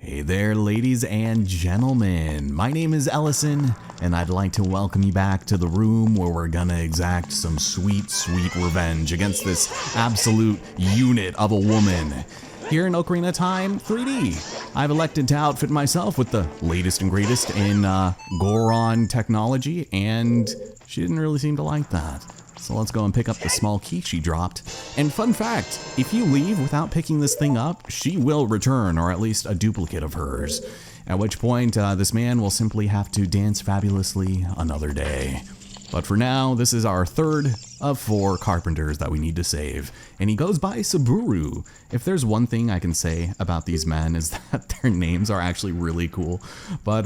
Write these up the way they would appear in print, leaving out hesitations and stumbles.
Hey there, ladies and gentlemen. My name is Ellison, and I'd like to welcome you back to the room where we're gonna exact some sweet, sweet revenge against this absolute unit of a woman. Here in Ocarina Time 3D, I've elected to outfit myself with the latest and greatest in Goron technology, and she didn't really seem to like that. So let's go and pick up the small key she dropped. And fun fact, if you leave without picking this thing up, she will return, or at least a duplicate of hers. At which point, this man will simply have to dance fabulously another day. But for now, this is our third of 4 carpenters that we need to save. And he goes by Saburu. If there's one thing I can say about these men is that their names are actually really cool. But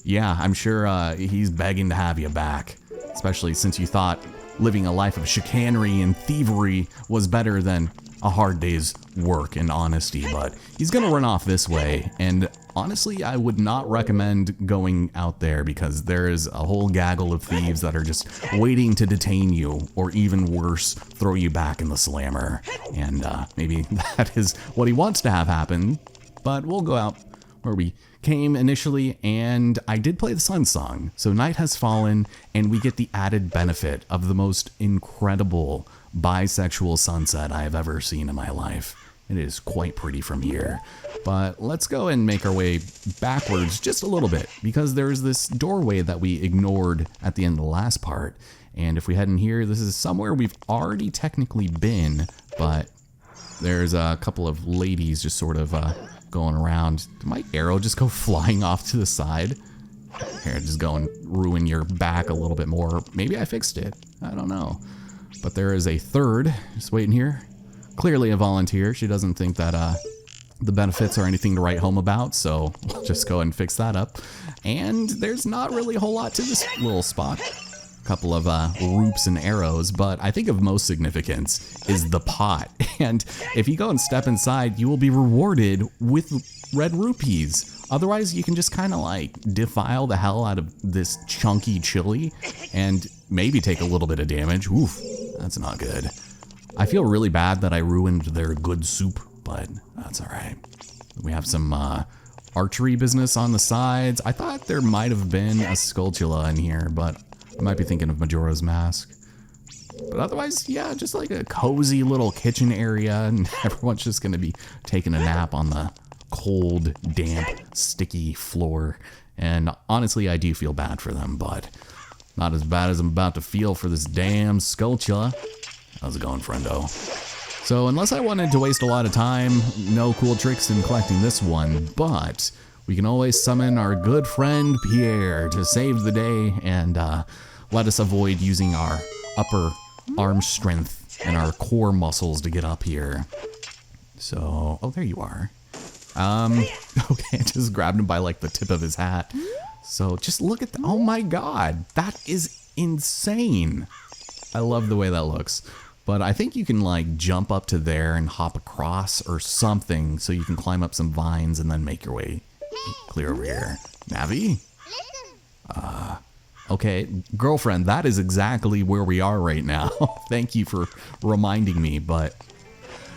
yeah, I'm sure he's begging to have you back. Especially since you thought living a life of chicanery and thievery was better than a hard day's work and honesty, but he's gonna run off this way, and honestly, I would not recommend going out there because there is a whole gaggle of thieves that are just waiting to detain you, or even worse, throw you back in the slammer. And maybe that is what he wants to have happen, but we'll go out where we came initially, and I did play the Sun Song. So night has fallen, and we get the added benefit of the most incredible bisexual sunset I have ever seen in my life. It is quite pretty from here. But let's go and make our way backwards just a little bit, because there's this doorway that we ignored at the end of the last part. And if we head in here, this is somewhere we've already technically been, but there's a couple of ladies just sort of going around. Did my arrow just go flying off to the side? Here, just go and ruin your back a little bit more. Maybe I fixed it. I don't know. But there is a third just waiting here. Clearly a volunteer. She doesn't think that the benefits are anything to write home about, so we'll just go and fix that up. And there's not really a whole lot to this little spot. A couple of roops and arrows, but I think of most significance is the pot. And if you go and step inside, you will be rewarded with red rupees. Otherwise, you can just kind of like defile the hell out of this chunky chili and maybe take a little bit of damage. Oof, that's not good. I feel really bad that I ruined their good soup, but that's all right. We have some archery business on the sides. I thought there might have been a Skulltula in here, but I might be thinking of Majora's Mask. But otherwise, yeah, just like a cozy little kitchen area, and everyone's just gonna be taking a nap on the cold, damp, sticky floor. And honestly, I do feel bad for them, but not as bad as I'm about to feel for this damn Skulltula. How's it going, friendo? So unless I wanted to waste a lot of time, no cool tricks in collecting this one, but we can always summon our good friend Pierre to save the day and let us avoid using our upper arm strength and our core muscles to get up here. So, oh, there you are. Okay, I just grabbed him by like the tip of his hat. So just look at oh my god, that is insane. I love the way that looks. But I think you can like jump up to there and hop across or something so you can climb up some vines and then make your way clear over here. Navi? Okay, girlfriend, that is exactly where we are right now. Thank you for reminding me, but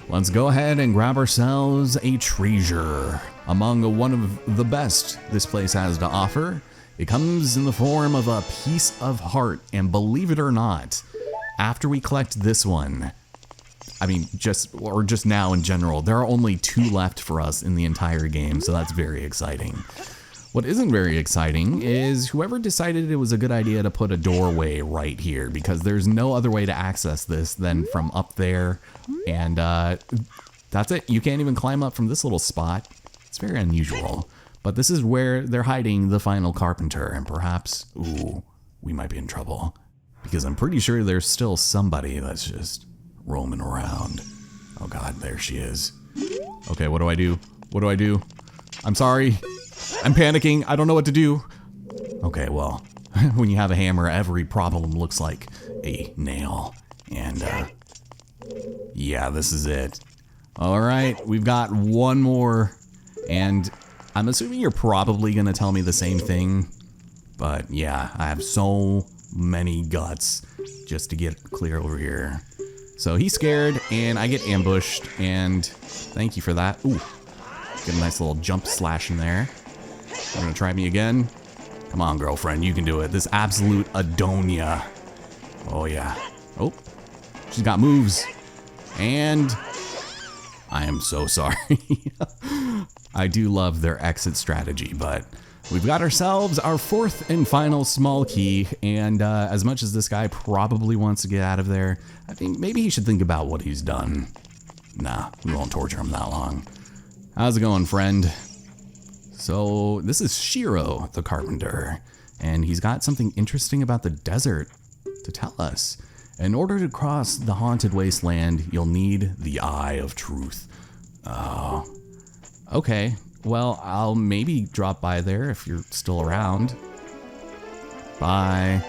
let's go ahead and grab ourselves a treasure. Among one of the best this place has to offer. It comes in the form of a piece of heart, and believe it or not, after we collect this one, I mean, just now in general, there are only 2 left for us in the entire game, so that's very exciting. What isn't very exciting is whoever decided it was a good idea to put a doorway right here, because there's no other way to access this than from up there, and that's it. You can't even climb up from this little spot. It's very unusual, but this is where they're hiding the final carpenter, and perhaps, ooh, we might be in trouble, because I'm pretty sure there's still somebody that's just roaming around. Oh god, there she is. Okay, what do I do? What do I do? I'm sorry. I'm panicking. I don't know what to do. Okay, well, when you have a hammer, every problem looks like a nail. And, yeah, this is it. All right, we've got one more. And I'm assuming you're probably going to tell me the same thing. But, yeah, I have so many guts just to get clear over here. So he's scared, and I get ambushed, and thank you for that. Ooh. Get a nice little jump slash in there. You're gonna try me again? Come on, girlfriend, you can do it. This absolute Adonia. Oh, yeah. Oh, she's got moves. And I am so sorry. I do love their exit strategy, but we've got ourselves our fourth and final small key, and as much as this guy probably wants to get out of there, I think maybe he should think about what he's done. Nah, we won't torture him that long. How's it going, friend? So this is Shiro, the carpenter, and he's got something interesting about the desert to tell us. In order to cross the haunted wasteland, you'll need the Eye of Truth. Oh, okay. Well, I'll maybe drop by there if you're still around. Bye.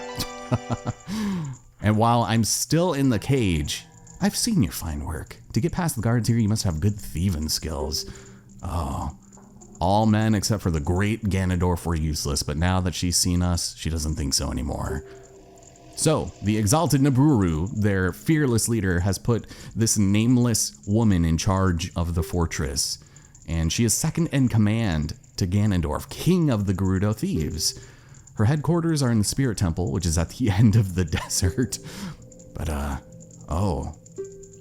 And while I'm still in the cage, I've seen your fine work. To get past the guards here, you must have good thieving skills. Oh, all men except for the great Ganondorf were useless, but now that she's seen us, she doesn't think so anymore. So, the exalted Naburu, their fearless leader, has put this nameless woman in charge of the fortress. And she is second in command to Ganondorf, king of the Gerudo thieves. Her headquarters are in the Spirit Temple, which is at the end of the desert. But, oh,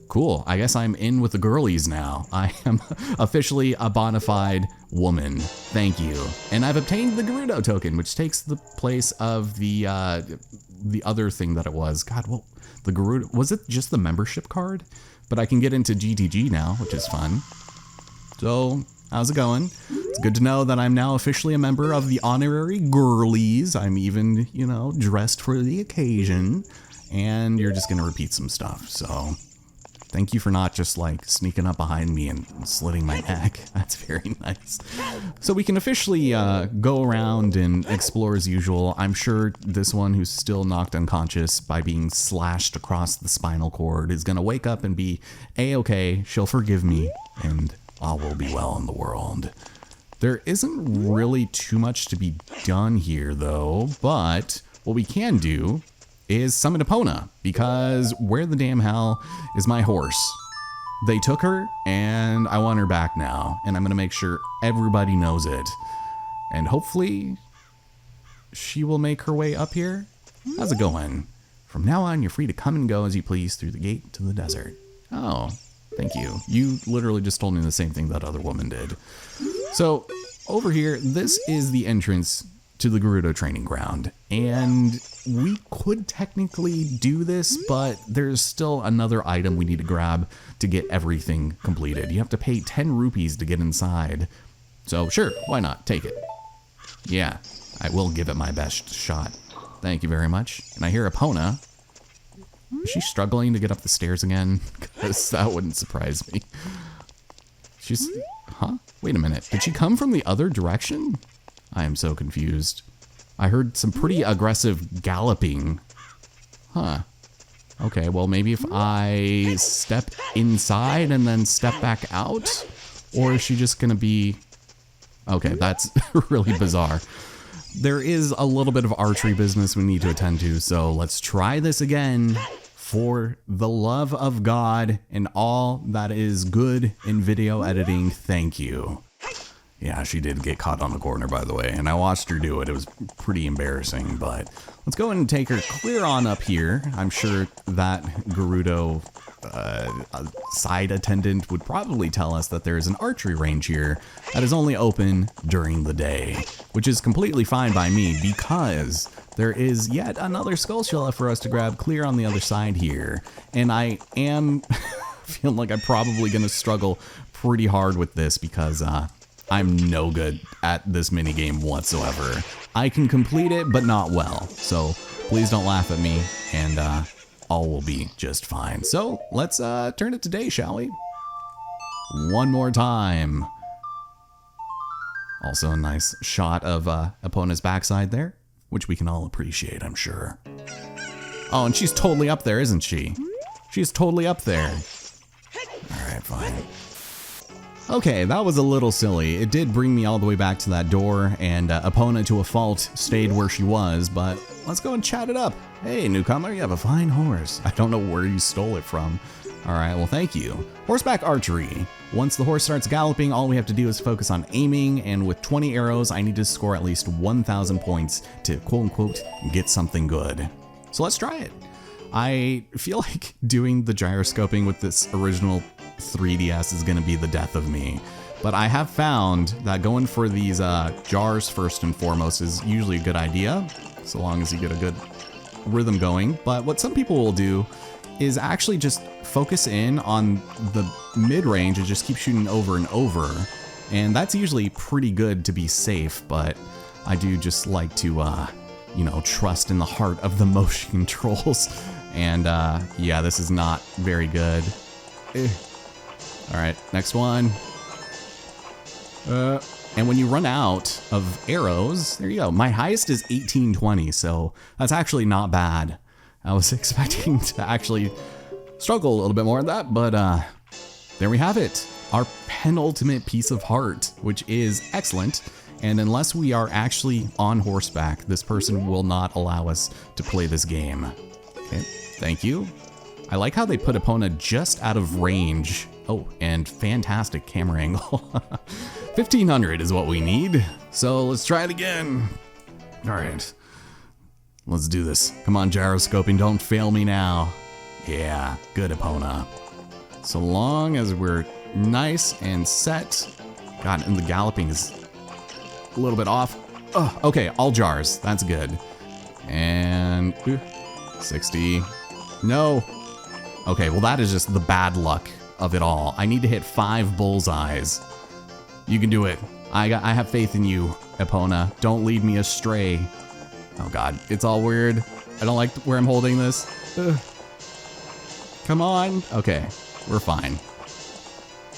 cool. I guess I'm in with the girlies now. I am officially a bona fide woman. Thank you. And I've obtained the Gerudo token, which takes the place of the other thing that it was. God, well, the Gerudo, was it just the membership card? But I can get into GTG now, which is fun. So, how's it going? It's good to know that I'm now officially a member of the honorary girlies. I'm even, you know, dressed for the occasion. And you're just gonna repeat some stuff, so thank you for not just like sneaking up behind me and slitting my neck. That's very nice. So we can officially go around and explore as usual. I'm sure this one who's still knocked unconscious by being slashed across the spinal cord is gonna wake up and be A-okay, she'll forgive me, and all will be well in the world. There isn't really too much to be done here though, but what we can do is summon Epona, because where the damn hell is my horse? They took her, and I want her back now, and I'm gonna make sure everybody knows it. And hopefully, she will make her way up here. How's it going? From now on, you're free to come and go as you please through the gate to the desert. Oh, thank you. You literally just told me the same thing that other woman did. So, over here, this is the entrance to the Gerudo training ground, and we could technically do this, but there's still another item we need to grab to get everything completed. You have to pay 10 rupees to get inside. So sure, why not? Take it. Yeah, I will give it my best shot. Thank you very much. And I hear Epona. Is she struggling to get up the stairs again? Because that wouldn't surprise me. She's, huh? Wait a minute. Did she come from the other direction? I am so confused. I heard some pretty aggressive galloping. Huh. Okay, well maybe if I step inside and then step back out? Or is she just gonna be... Okay, that's really bizarre. There is a little bit of archery business we need to attend to, so let's try this again. For the love of God and all that is good in video editing, thank you. Yeah, she did get caught on the corner, by the way, and I watched her do it. It was pretty embarrassing, but let's go ahead and take her clear on up here. I'm sure that Gerudo side attendant would probably tell us that there is an archery range here that is only open during the day, which is completely fine by me because there is yet another skull shell for us to grab clear on the other side here, and I am feeling like I'm probably going to struggle pretty hard with this because I'm no good at this minigame whatsoever. I can complete it, but not well. So please don't laugh at me, and all will be just fine. So let's turn it to day, shall we? One more time. Also a nice shot of Epona's backside there, which we can all appreciate, I'm sure. Oh, and she's totally up there, isn't she? She's totally up there. All right, fine. Okay, that was a little silly. It did bring me all the way back to that door, and Epona, to a fault, stayed where she was, but let's go and chat it up. Hey, newcomer, you have a fine horse. I don't know where you stole it from. All right, well, thank you. Horseback archery. Once the horse starts galloping, all we have to do is focus on aiming, and with 20 arrows, I need to score at least 1,000 points to quote-unquote get something good. So let's try it. I feel like doing the gyroscoping with this original 3DS is going to be the death of me. But I have found that going for these jars first and foremost is usually a good idea, so long as you get a good rhythm going. But what some people will do is actually just focus in on the mid-range and just keep shooting over and over. And that's usually pretty good to be safe, but I do just like to, you know, trust in the heart of the motion controls. And yeah, this is not very good. All right, next one. And when you run out of arrows, there you go. My highest is 1820, so that's actually not bad. I was expecting to actually struggle a little bit more with that, but there we have it. Our penultimate piece of heart, which is excellent. And unless we are actually on horseback, this person will not allow us to play this game. Okay, thank you. I like how they put Epona just out of range. Oh, and fantastic camera angle. 1500 is what we need. So let's try it again. All right, let's do this. Come on, gyroscoping, don't fail me now. Yeah, good Epona. So long as we're nice and set. God, and the galloping is a little bit off. Oh, okay, all jars, that's good. And 60, no. Okay, well that is just the bad luck of it all. I need to hit 5 bullseyes. You can do it. I have faith in you, Epona. Don't lead me astray. Oh God, it's all weird. I don't like where I'm holding this. Ugh. Come on. Okay, we're fine.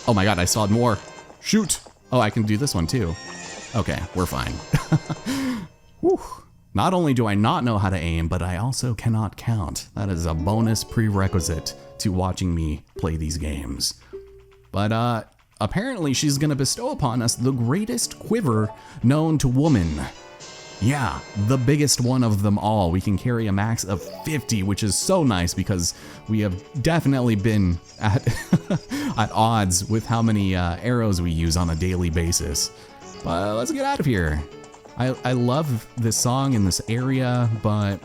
Oh my God, I saw more. Shoot. Oh, I can do this one too. Okay, we're fine. Whew. Not only do I not know how to aim, but I also cannot count. That is a bonus prerequisite to watching me play these games. But apparently she's gonna bestow upon us the greatest quiver known to woman. Yeah, the biggest one of them all. We can carry a max of 50, which is so nice because we have definitely been at, at odds with how many arrows we use on a daily basis. But let's get out of here. I love this song in this area, but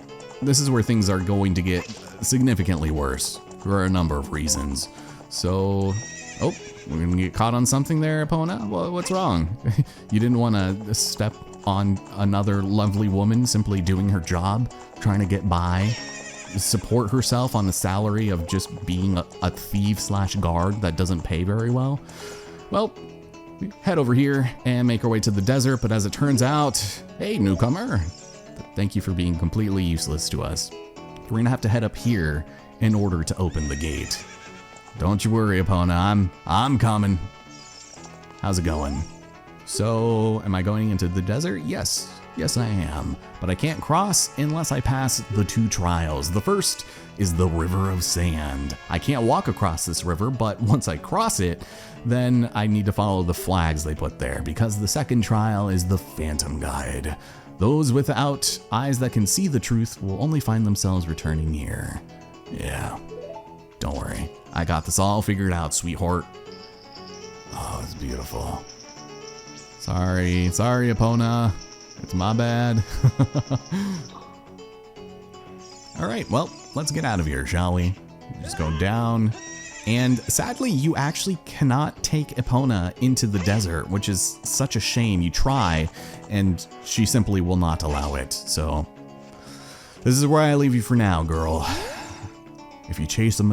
this is where things are going to get significantly worse for a number of reasons. So, oh, we're gonna get caught on something there, Epona? Well, what's wrong? You didn't want to step on another lovely woman simply doing her job, trying to get by, support herself on the salary of just being a thief/guard that doesn't pay very well? Well, head over here and make our way to the desert, but as it turns out, hey, newcomer, thank you for being completely useless to us. We're gonna have to head up here in order to open the gate. Don't you worry, Epona, I'm coming. How's it going? So, am I going into the desert? Yes, I am. But I can't cross unless I pass the 2 trials. The first is the River of Sand. I can't walk across this river, but once I cross it, then I need to follow the flags they put there, because the second trial is the Phantom Guide. Those without eyes that can see the truth will only find themselves returning here. Yeah, don't worry. I got this all figured out, sweetheart. Oh, it's beautiful. Sorry, Epona. It's my bad. All right, well, let's get out of here, shall we? Just go down. And sadly, you actually cannot take Epona into the desert, which is such a shame. You try, and she simply will not allow it. So this is where I leave you for now, girl. If you chase a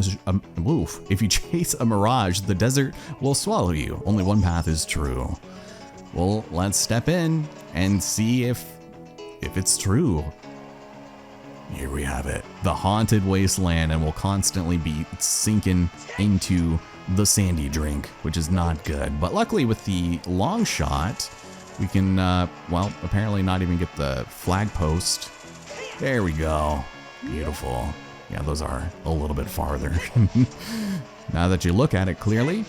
mirage, the desert will swallow you. Only one path is true. Well, let's step in and see if it's true. Here we have it, the haunted wasteland, and we'll constantly be sinking into the sandy drink, which is not good. But luckily with the long shot, we can, well, apparently not even get the flag post. There we go, beautiful. Yeah, those are a little bit farther. Now that you look at it clearly.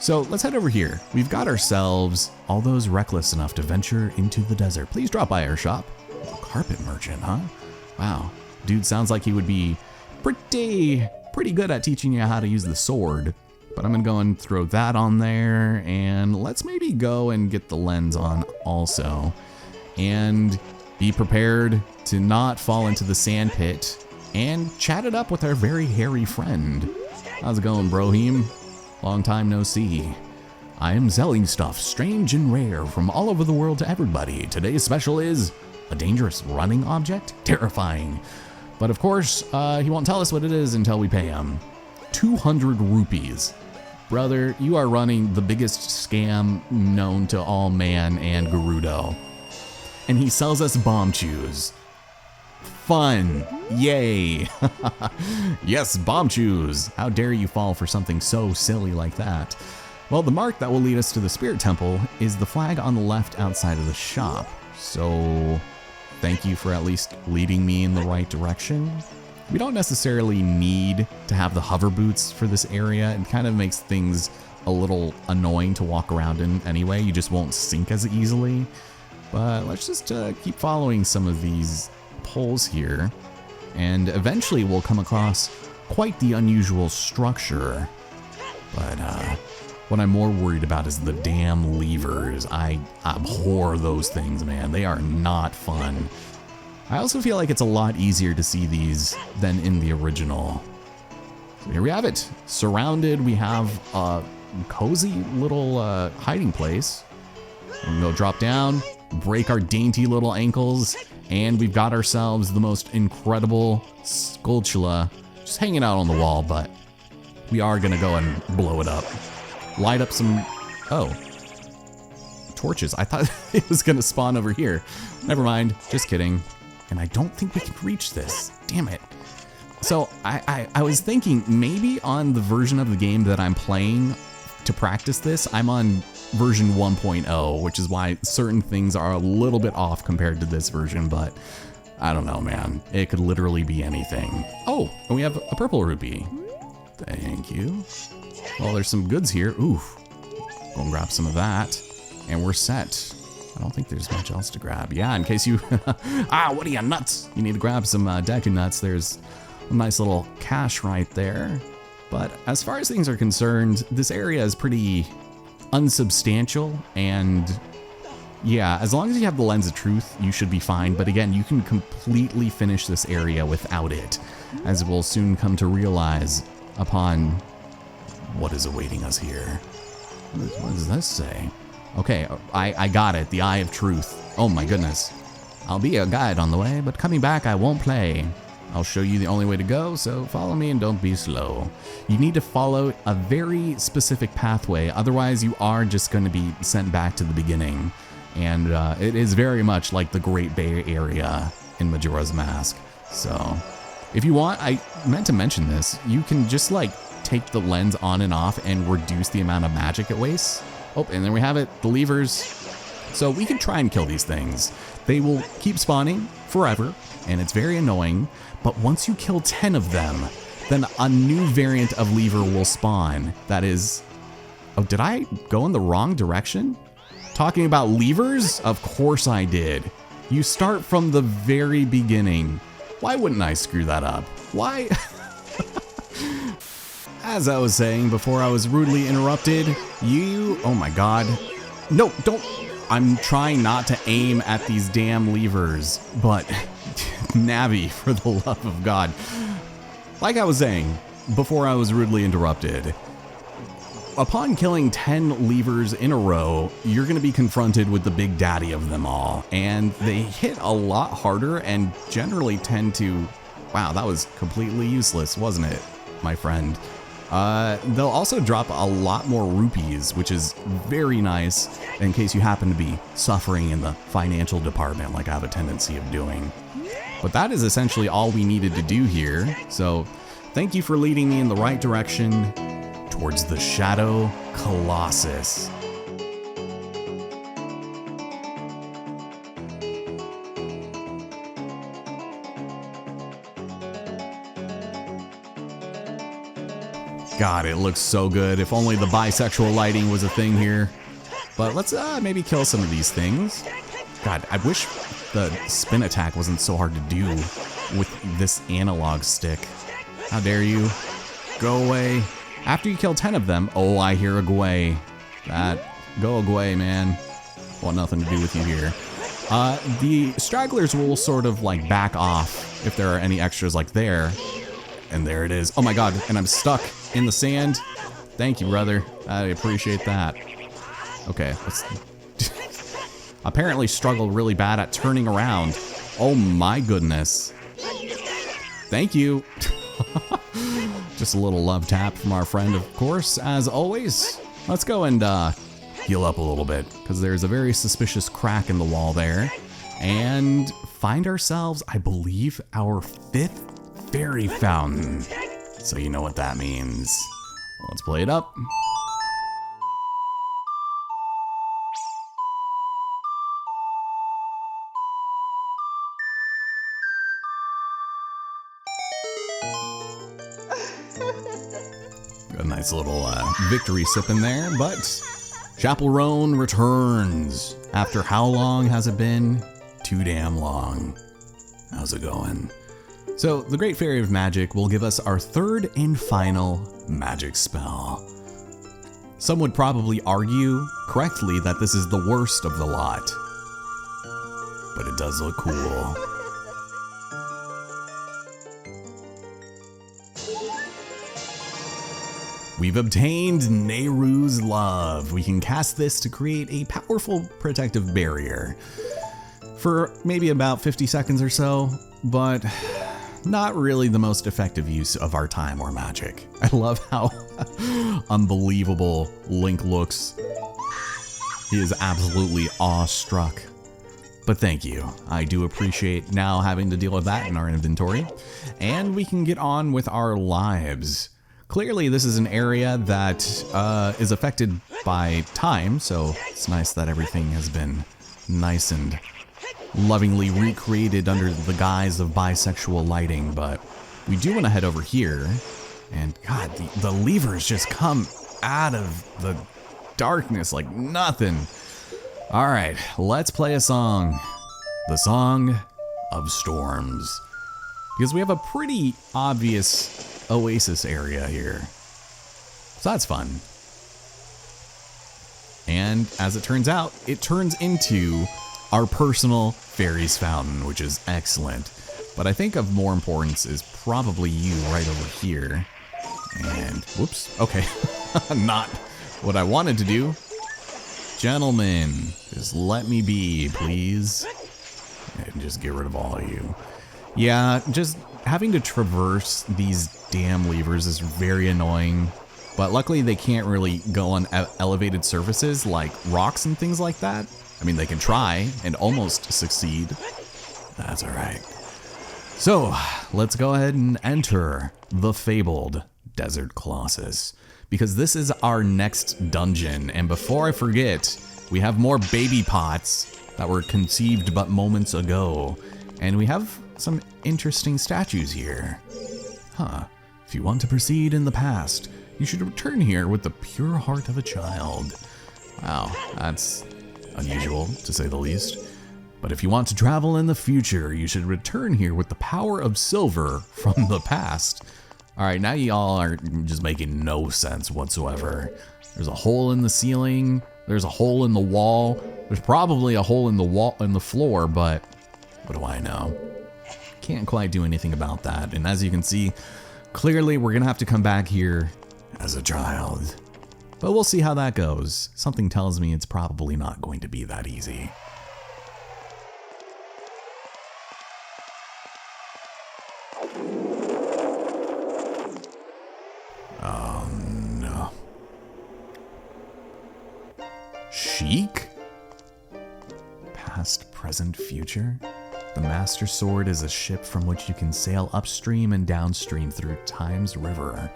So let's head over here. We've got ourselves all those reckless enough to venture into the desert. Please drop by our shop. Oh, carpet merchant, huh? Wow, dude sounds like he would be pretty good at teaching you how to use the sword. But I'm gonna go and throw that on there, and let's maybe go and get the lens on also. And be prepared to not fall into the sand pit and chat it up with our very hairy friend. How's it going, Broheem? Long time no see. I am selling stuff strange and rare from all over the world to everybody. Today's special is a dangerous running object? Terrifying. But of course, he won't tell us what it is until we pay him. 200 rupees. Brother, you are running the biggest scam known to all man and Gerudo. And he sells us bomb chews. Fun. Yay. Yes, bomb chews. How dare you fall for something so silly like that? Well, the mark that will lead us to the spirit temple is the flag on the left outside of the shop. So thank you for at least leading me in the right direction. We don't necessarily need to have the hover boots for this area. It kind of makes things a little annoying to walk around in anyway. You just won't sink as easily. But let's just keep following some of these poles here. And eventually we'll come across quite the unusual structure. But what I'm more worried about is the damn levers. I abhor those things, man. They are not fun. I also feel like it's a lot easier to see these than in the original. So here we have it. Surrounded, we have a cozy little hiding place. And we'll drop down, break our dainty little ankles, and we've got ourselves the most incredible sculpture just hanging out on the wall, but we are gonna go and blow it up. Light up some, torches. I thought it was gonna spawn over here. Never mind, just kidding. And I don't think we can reach this. Damn it. So I was thinking maybe on the version of the game that I'm playing to practice this, I'm on version 1.0, which is why certain things are a little bit off compared to this version, but I don't know, man. It could literally be anything. Oh, and we have a purple rupee. Thank you. Well, there's some goods here. Oof. Go and grab some of that. And we're set. I don't think there's much else to grab. Yeah, in case you... what are you, nuts? You need to grab some Deku nuts. There's a nice little cache right there. But as far as things are concerned, this area is pretty unsubstantial. And yeah, as long as you have the Lens of Truth, you should be fine. But again, you can completely finish this area without it, as we'll soon come to realize upon what is awaiting us here. What does this say? Okay, I got it. The Eye of Truth. Oh my goodness. I'll be a guide on the way, but coming back I won't play. I'll show you the only way to go, so follow me and don't be slow. You need to follow a very specific pathway, otherwise you are just going to be sent back to the beginning. And it is very much like the Great Bay Area in Majora's Mask. So, if you want, I meant to mention this, you can just like take the lens on and off and reduce the amount of magic it wastes. Oh, and there we have it, the levers. So we can try and kill these things. They will keep spawning forever, and it's very annoying, but once you kill 10 of them, then a new variant of lever will spawn. That is... Oh, did I go in the wrong direction? Talking about levers? Of course I did. You start from the very beginning. Why wouldn't I screw that up? Why? As I was saying before I was rudely interrupted, oh my god. No, don't. I'm trying not to aim at these damn levers, but Navi, for the love of God. Like I was saying before I was rudely interrupted, upon killing 10 levers in a row, you're going to be confronted with the big daddy of them all, and they hit a lot harder and generally tend to... Wow, that was completely useless, wasn't it, my friend? They'll also drop a lot more rupees, which is very nice in case you happen to be suffering in the financial department like I have a tendency of doing. But that is essentially all we needed to do here, so thank you for leading me in the right direction towards the Shadow Colossus. God, it looks so good. If only the bisexual lighting was a thing here. But let's maybe kill some of these things. God, I wish the spin attack wasn't so hard to do with this analog stick. How dare you? Go away. After you kill 10 of them, oh, I hear a gway. Go away, man. Want nothing to do with you here. The stragglers will sort of like back off if there are any extras like there. And there it is. Oh my god, and I'm stuck in the sand. Thank you, brother. I appreciate that. Okay, let's... Apparently struggle really bad at turning around. Oh my goodness. Thank you. Just a little love tap from our friend, of course, as always. Let's go and heal up a little bit, because there's a very suspicious crack in the wall there. And find ourselves, I believe, our 5th fairy fountain. So you know what that means. Let's play it up. A nice little victory sip in there, but Chapel Roan returns. After how long has it been? Too damn long. How's it going? So, the Great Fairy of Magic will give us our 3rd and final magic spell. Some would probably argue, correctly, that this is the worst of the lot. But it does look cool. We've obtained Nehru's Love. We can cast this to create a powerful protective barrier for maybe about 50 seconds or so, but not really the most effective use of our time or magic. I love how unbelievable Link looks. He is absolutely awestruck. But thank you. I do appreciate now having to deal with that in our inventory. And we can get on with our lives. Clearly, this is an area that is affected by time, so it's nice that everything has been nice and lovingly recreated under the guise of bisexual lighting, but we do want to head over here, and god, the levers just come out of the darkness like nothing. All right, let's play a song. The Song of Storms. Because we have a pretty obvious oasis area here. So that's fun. And as it turns out, it turns into our personal fairies fountain, which is excellent. But I think of more importance is probably you right over here. And whoops, okay. Not what I wanted to do. Gentlemen, just let me be, please. And just get rid of all of you. Yeah, just having to traverse these damn levers is very annoying, but luckily they can't really go on elevated surfaces like rocks and things like that. I mean, they can try and almost succeed. That's all right. So let's go ahead and enter the fabled Desert Colossus, because this is our next dungeon. And before I forget, we have more baby pots that were conceived but moments ago, and we have some interesting statues here. Huh. If you want to proceed in the past, you should return here with the pure heart of a child. Wow, that's unusual, to say the least. But if you want to travel in the future, you should return here with the power of silver from the past. Alright, now y'all are just making no sense whatsoever. There's a hole in the ceiling, there's a hole in the wall, there's probably a hole in the floor, but what do I know? Can't quite do anything about that. And as you can see, clearly we're gonna have to come back here as a child. But we'll see how that goes. Something tells me it's probably not going to be that easy. Oh no. Chic? Past, present, future? The Master Sword is a ship from which you can sail upstream and downstream through Time's river.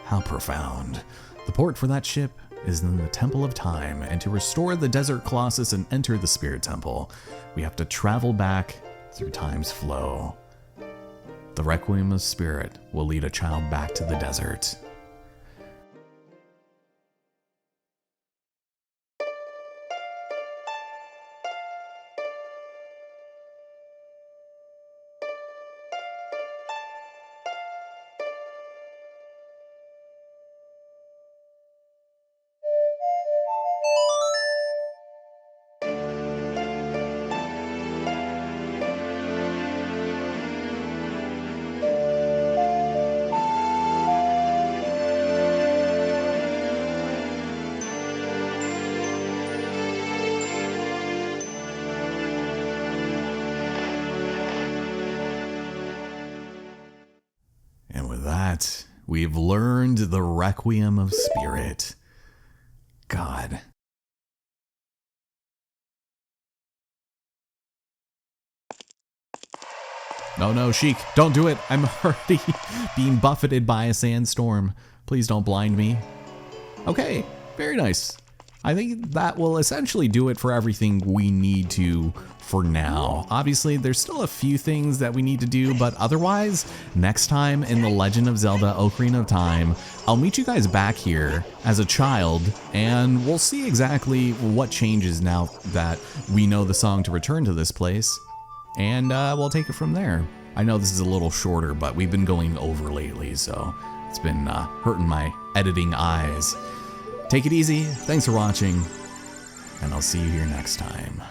How profound. The port for that ship is in the Temple of Time, and to restore the Desert Colossus and enter the Spirit Temple, we have to travel back through Time's flow. The Requiem of Spirit will lead a child back to the desert. that, we've learned the Requiem of Spirit. God. No, no, Sheik, don't do it. I'm already being buffeted by a sandstorm. Please don't blind me. Okay, very nice. I think that will essentially do it for everything we need to for now. Obviously, there's still a few things that we need to do, but otherwise, next time in The Legend of Zelda Ocarina of Time, I'll meet you guys back here as a child, and we'll see exactly what changes now that we know the song to return to this place, and we'll take it from there. I know this is a little shorter, but we've been going over lately, so it's been hurting my editing eyes. Take it easy, thanks for watching, and I'll see you here next time.